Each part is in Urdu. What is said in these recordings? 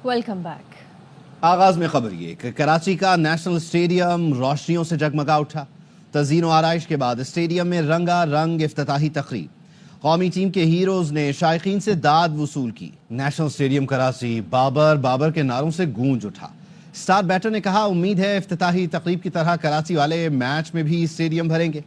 Welcome back. آغاز میں خبر یہ کہ کراچی کا نیشنل اسٹیڈیم روشنیوں سے جگمگا اٹھا۔ تزئین و آرائش کے بعد اسٹیڈیم میں رنگا رنگ افتتاحی تقریب۔ قومی ٹیم کے ہیروز نے شائقین سے داد وصول کی۔ نیشنل اسٹیڈیم کراچی بابر بابر کے نعروں سے گونج اٹھا۔ اسٹار بیٹر نے کہا امید ہے افتتاحی تقریب کی طرح کراچی والے میچ میں بھی اسٹیڈیم بھریں گے۔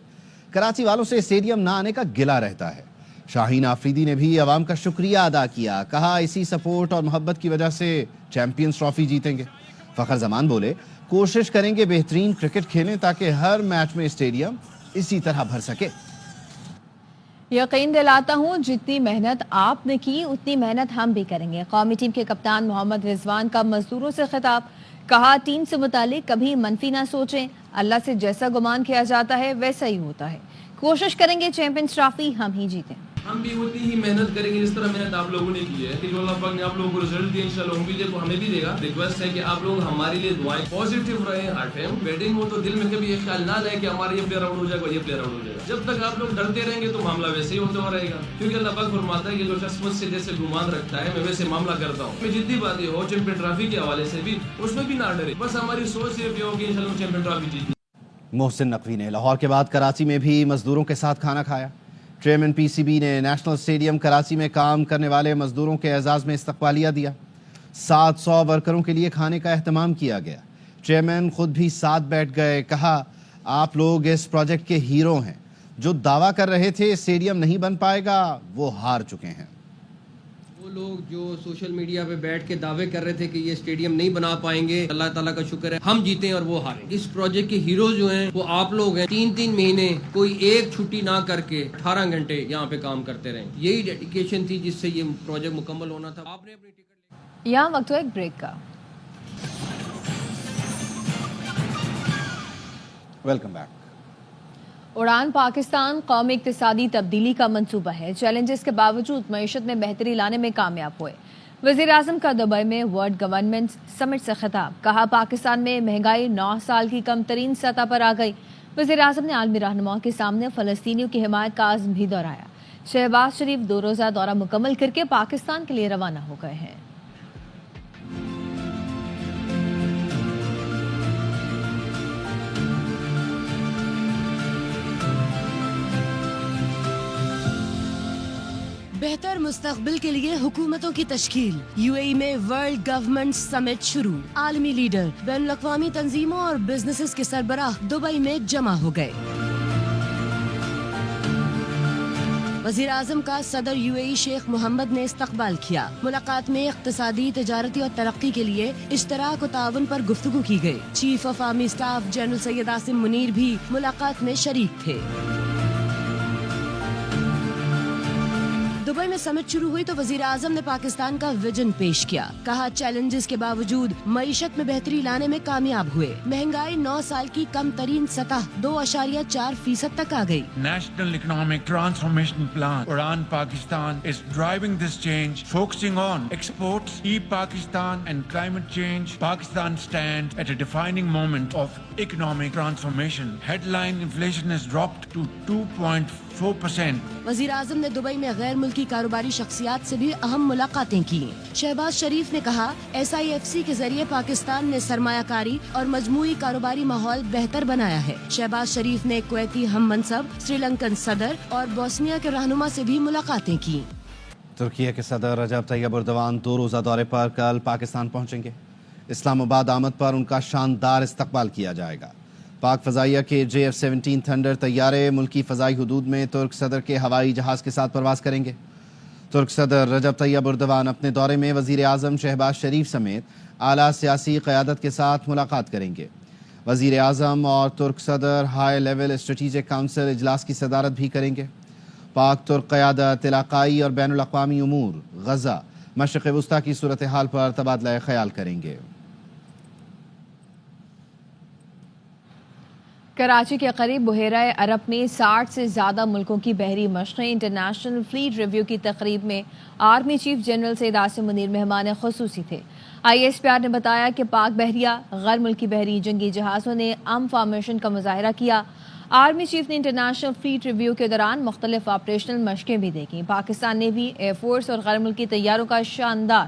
کراچی والوں سے اسٹیڈیم نہ آنے کا گلہ رہتا ہے۔ شاہین آفریدی نے بھی عوام کا شکریہ ادا کیا، کہا اسی سپورٹ اور محبت کی وجہ سے چیمپئنز ٹرافی جیتیں گے۔ فخر زمان بولے کوشش کریں گے بہترین کرکٹ کھیلیں تاکہ ہر میچ میں اسٹیڈیم اسی طرح بھر سکے۔ یقین دلاتا ہوں جتنی محنت آپ نے کی اتنی محنت ہم بھی کریں گے۔ قومی ٹیم کے کپتان محمد رضوان کا مزدوروں سے خطاب، کہا ٹیم سے متعلق کبھی منفی نہ سوچیں، اللہ سے جیسا گمان کیا جاتا ہے ویسا ہی ہوتا ہے، کوشش کریں گے چیمپئنز ٹرافی ہم ہی جیتیں۔ ہم بھی اتنی ہی محنت کریں گے جس طرح محنت آپ لوگوں نے کی ہے کہ جو اللہ پاک نے آپ لوگوں کو رزلٹ دیا انشاءاللہ ہم بھی دیکھو ہمیں بھی دے گا۔ ریکویسٹ ہے کہ آپ لوگ ہمارے لیے دعائیں پازیٹیو رہیں ہر ٹائم۔ بیٹنگ ہو تو دل میں کبھی یہ خیال نہ رہے کہ ہمارا یہ پلیئر آؤٹ ہو جائے گا یہ پلیئر آؤٹ ہو جائے گا۔ جب تک آپ لوگ ڈرتے رہیں گے تو معاملہ ویسے ہی ہوتا رہے گا، کیونکہ اللہ پاک فرماتا ہے کہ جو شخص مجھ سے جیسے گمان رکھتا ہے میں ویسے معاملہ کرتا ہوں۔ میں جتنی باتیں ہو چیمپئن ٹرافی کے حوالے سے بھی اس میں بھی نہ ڈرے، بس ہماری سوچ صرف یہ ہوگی انشاءاللہ چیمپئن ٹرافی جیتنی۔ محسن نقوی نے لاہور کے بعد کراچی میں بھی مزدوروں کے ساتھ کھانا کھایا۔ چیئرمین پی سی بی نے نیشنل اسٹیڈیم کراچی میں کام کرنے والے مزدوروں کے اعزاز میں استقبالیہ دیا۔ 700 ورکروں کے لیے کھانے کا اہتمام کیا گیا۔ چیئرمین خود بھی ساتھ بیٹھ گئے، کہا آپ لوگ اس پروجیکٹ کے ہیرو ہیں، جو دعویٰ کر رہے تھے اسٹیڈیم نہیں بن پائے گا وہ ہار چکے ہیں۔ وہ لوگ جو سوشل میڈیا پہ بیٹھ کے دعوے کر رہے تھے کہ یہ اسٹیڈیم نہیں بنا پائیں گے، اللہ تعالیٰ کا شکر ہے ہم جیتے اور وہ ہارے۔ اس پروجیکٹ کے ہیروز جو ہیں وہ آپ لوگ ہیں۔ 3 مہینے کوئی ایک چھٹی نہ کر کے 18 گھنٹے یہاں پہ کام کرتے رہے، یہی ڈیڈیکیشن تھی جس سے یہ پروجیکٹ مکمل ہونا تھا۔ آپ نے اپنی ٹکٹ یہاں وقت ہو ایک بریک کا۔ Welcome back. اڑان پاکستان قومی اقتصادی تبدیلی کا منصوبہ ہے، چیلنجز کے باوجود معیشت میں بہتری لانے میں کامیاب ہوئے۔ وزیر اعظم کا دبئی میں ورلڈ گورنمنٹ سمٹ سے خطاب، کہا پاکستان میں مہنگائی 9 سال کی کم ترین سطح پر آ گئی۔ وزیر اعظم نے عالمی رہنماؤں کے سامنے فلسطینیوں کی حمایت کا عزم بھی دہرایا۔ شہباز شریف 2 روزہ دورہ مکمل کر کے پاکستان کے لیے روانہ ہو گئے ہیں۔ بہتر مستقبل کے لیے حکومتوں کی تشکیل، یو اے ای میں ورلڈ گورنمنٹ سمٹ شروع۔ عالمی لیڈر، بین الاقوامی تنظیموں اور بزنسز کے سربراہ دبئی میں جمع ہو گئے۔ وزیر اعظم کا صدر یو اے ای شیخ محمد نے استقبال کیا۔ ملاقات میں اقتصادی، تجارتی اور ترقی کے لیے اشتراک و تعاون پر گفتگو کی گئی۔ Chief of army staff general Syed Asim Munir بھی ملاقات میں شریک تھے۔ دبئی میں سمٹ شروع ہوئی تو وزیر اعظم نے پاکستان کا ویژن پیش کیا، کہا چیلنجز کے باوجود معیشت میں بہتری لانے میں کامیاب ہوئے۔ مہنگائی 9 سال کی کم ترین سطح 2.4% تک آ گئی۔ National Economic Transformation Plan Udan Pakistan is driving this change, focusing on exports, e-Pakistan and climate change. Pakistan stands at a defining moment of economic transformation. Headline inflation has dropped to 2.4%. وزیر اعظم نے دبئی میں غیر ملکی کاروباری شخصیات سے بھی اہم ملاقاتیں کی۔ شہباز شریف نے کہا ایس آئی ایف سی کے ذریعے پاکستان نے سرمایہ کاری اور مجموعی کاروباری ماحول بہتر بنایا ہے۔ شہباز شریف نے کویتی ہم منصب، سری لنکن صدر اور بوسنیا کے رہنما سے بھی ملاقاتیں کی۔ ترکیہ کے صدر رجب طیب ایردوان 2 روزہ دورے پر کل پاکستان پہنچیں گے۔ اسلام آباد آمد پر ان کا شاندار استقبال کیا جائے گا۔ پاک فضائیہ کے JF-17 تھنڈر طیارے ملکی فضائی حدود میں ترک صدر کے ہوائی جہاز کے ساتھ پرواز کریں گے۔ ترک صدر رجب طیب ایردوان اپنے دورے میں وزیر اعظم شہباز شریف سمیت اعلیٰ سیاسی قیادت کے ساتھ ملاقات کریں گے۔ وزیر اعظم اور ترک صدر ہائی لیول اسٹریٹجک کونسل اجلاس کی صدارت بھی کریں گے۔ پاک ترک قیادت علاقائی اور بین الاقوامی امور، غزہ، مشرق وسطیٰ کی صورتحال پر تبادلہ خیال کریں گے۔ کراچی کے قریب بحیرہ عرب میں 60 سے زیادہ ملکوں کی بحری مشقیں۔ انٹرنیشنل فلیٹ ریویو کی تقریب میں army chief general Syed Asim Munir مہمان خصوصی تھے۔ ISPR نے بتایا کہ پاک بحریہ غیر ملکی بحری جنگی جہازوں نے فارمیشن کا مظاہرہ کیا۔ آرمی چیف نے انٹرنیشنل فلیٹ ریویو کے دوران مختلف آپریشنل مشقیں بھی دیکھیں۔ پاکستان نے بھی ایئر فورس اور غیر ملکی طیاروں کا شاندار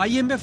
IMF